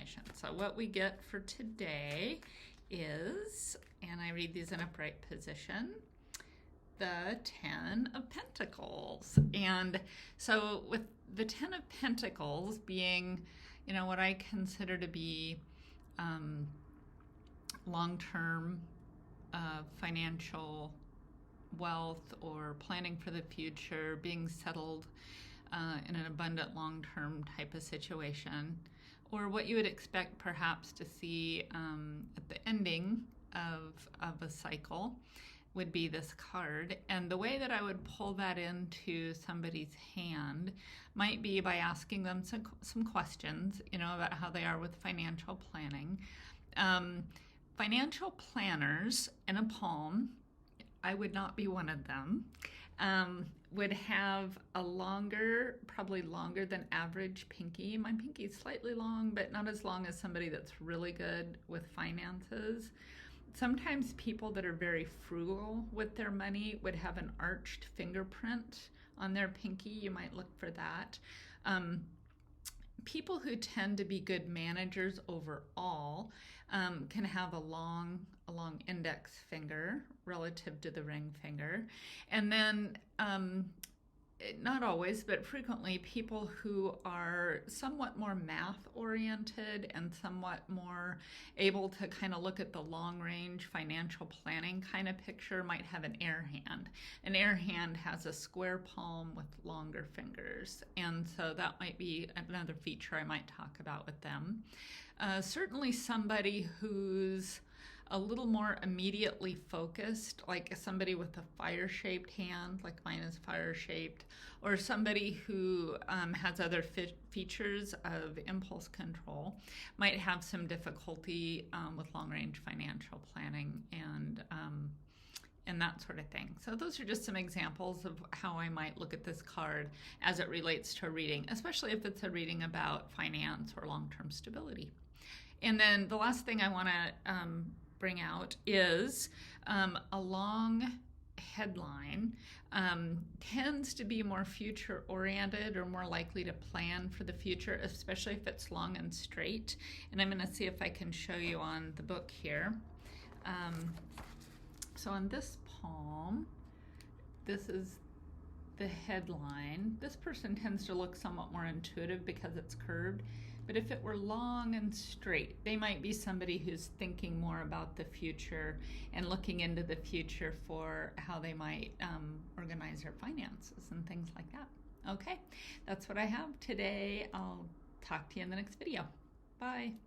information. So what we get for today is, and I read these in upright position, the 10 of Pentacles. And so with the 10 of Pentacles being, you know, what I consider to be long-term financial wealth or planning for the future, being settled in an abundant long-term type of situation, or what you would expect perhaps to see at the ending of a cycle, would be this card. And the way that I would pull that into somebody's hand might be by asking them some questions, you know, about how they are with financial planning. Financial planners in a palm, I would not be one of them, would have a longer, probably longer than average pinky. My pinky is slightly long, but not as long as somebody that's really good with finances. Sometimes people that are very frugal with their money would have an arched fingerprint on their pinky. You might look for that. People who tend to be good managers overall can have a long index finger relative to the ring finger. And then not always, but frequently, people who are somewhat more math oriented and somewhat more able to kind of look at the long range financial planning kind of picture might have an air hand. An air hand has a square palm with longer fingers. And so that might be another feature I might talk about with them. Certainly somebody who's a little more immediately focused, like somebody with a fire-shaped hand, like mine is fire-shaped, or somebody who has other features of impulse control, might have some difficulty with long-range financial planning and that sort of thing. So those are just some examples of how I might look at this card as it relates to a reading, especially if it's a reading about finance or long-term stability. And then the last thing I want to bring out is a long headline tends to be more future oriented or more likely to plan for the future, especially if it's long and straight. And I'm going to see if I can show you on the book here. So on this palm, this is the headline. This person tends to look somewhat more intuitive because it's curved. But if it were long and straight, they might be somebody who's thinking more about the future and looking into the future for how they might organize their finances and things like that. Okay, that's what I have today. I'll talk to you in the next video. Bye.